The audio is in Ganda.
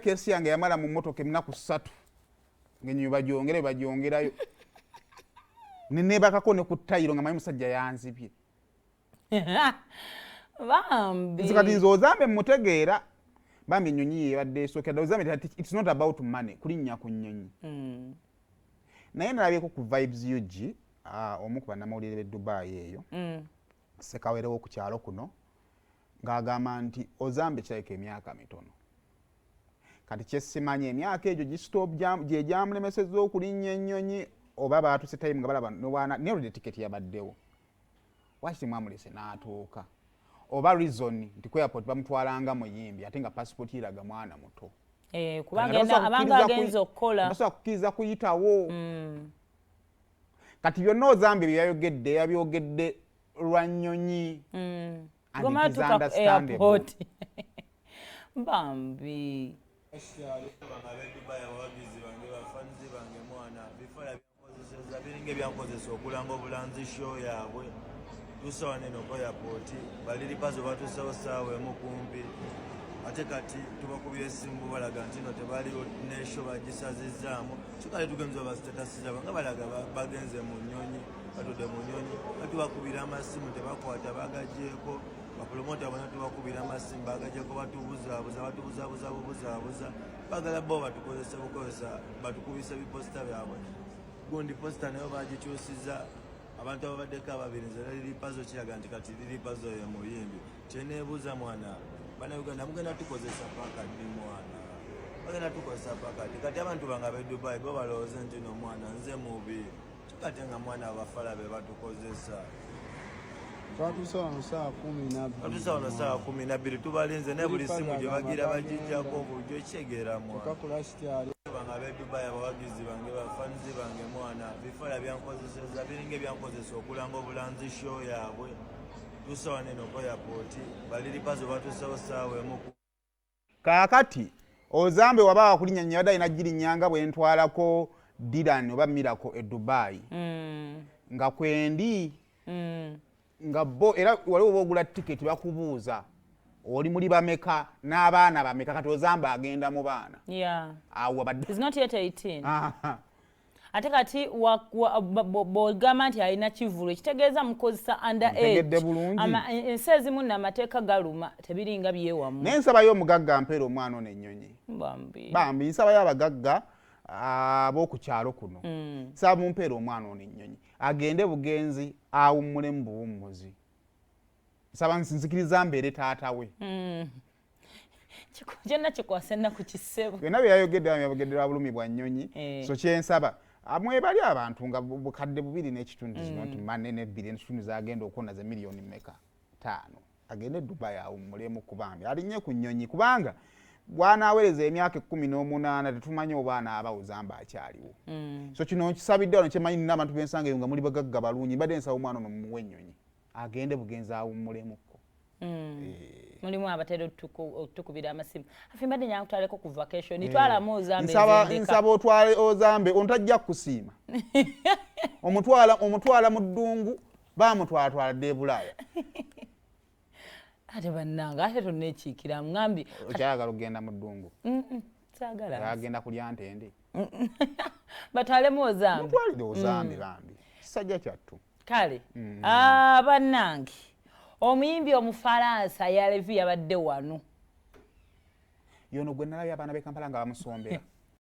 kesi yange yamala mu mmotoka ennaku 3 ng'ennyonyi bagyongerayo nenebakako ne ku ttayiro nga manyi musajja yanzibye bambi kati nze Ozambe mutegeera bambi ennyonyi yebadde esookera Ozambe it's not about money kulinnya ku nnyonyi naye nalabyeko ku Vibes UG omu ku bannamawulire b'e Dubai eyo sekawerewo ku kyalo kuno ng'agamba nti Ozambe kirabika emyaka mitono kati kyesimanyi emyaka egyo gye gyamulemesezza okulinnya ennyonyi oba baatuse time nga balaba naye olwo tiketi yabaddewo waki temwamulese n'atuuka oba reason nti ku airport bamutwalanga muyimbi ate nga passport iraga mwana muto kubanga abanga agenza okukola tasobola kukkiriza kuyitawo kati byonna Ozambe bye yabyogedde lwa nnyonyi airport bambi biringa byankozesa okulanga obulanzi show yaabwe tusawa neno ko airport baliri pazo batusawo saawa emu kumpi ate kati tubakubira essimu balaga nti no tebaliwo nesho bagisazizaamu kikale tugenza oba status zabo nga balaga bagenze mu nnyonyi batudde mu nnyonyi batubakubira amasimu tebakwata bagajeeko bapromota bona tubakubira amasimu bagajeeko batubuzaabuza bagala bo batukozesa bukozesa batukubisa biposita byabwe gundi posita nayo bagikyusiza abantu ababaddeko ababiri nze liri pazo kiraga nti kati liri pazo ye muyimbi kyeneebuuza mwana bannayuganda mugenda tukozesa pakadi mwana bagenda tukozesa pakadi kati abantu bange ab'e Dubai bo balowooze nti no mwana nze mubi kikate nga mwana abafala be batukozesa twatuuse wano saa 12 tubalinze naye buli simu gye bagira bagijjako obujjo kyegera mwana bange ab'e Dubai abawagizi bange bafanizi bange mwana bifala byankozeseza biringa ebyankozesa okulanga obulanzi show yaabwe tusawa neno ko airport baliri pazo batusawo saawa emu kaakati Ozambe waba wakulinnya nnyabadde alina girinnyanga bwe ntwalako Dylan oba Miracle e Dubai nga kwendi nga bo era waliwo boogula tiketi bakubuuza oli muli bameka n'abaana bameka kati Ozambe agenda mu baana awo is not yet 18 ate kati bw'ogamba nti alina kivulu ekitegeeza mukozesa underage ensi ezimu n'amateeka galuma tebiringa byewamu naye nsabayo omugagga mpeera omwana ono ennyonyi bambi nsabayo abagagga ab'oku kyalo kuno nsaba mumpeera omwana ono ennyonyi agende bugenzi awummule mu buwummuzi nsaba nzikiriza mbeere taata we kyonna kikwasa ennaku kisebo byonna byayogeddera bulumi bwa nnyonyi so kyensaba mwebali abantu nga bukadde 2 n'ekitundu zino nti manene 2 n'ekitundu zagenda okona ze miliyoni mmeka 5 agende Dubai awummulemu kubambi alinnye ku nnyonyi kubanga bwanaawereza emyaka 18 tetumanyi oba anaaba Ozambe akyaliwo so kino nkisabidde wano kyemanyi nina abantu b'ensanga eyo nga muli bagagga balungi mbadde nsaba omwana ono mumuwe ennyonyi agende bugenzi awummulemuko mulimu abatera otukubira amasimu afe mbadde nyanga kutwaleko ku vacation twalamu Ozambe nsaba otwale Ozambe ontajja kusiima omutwala mu ddungu bamutwala dde e Bulaaya ate bannanga ate tonnekiikira ŋŋambi okyayagala okugenda mu ddungu saagala agenda kulya ntende batwalemu Ozambe mutwalire Ozambe bambi kisajja kyattu kale bannange omuyimbi Omufalansa Yalevi yabadde wano yono gwe nalabye abaana b'e Kampala nga bamusombera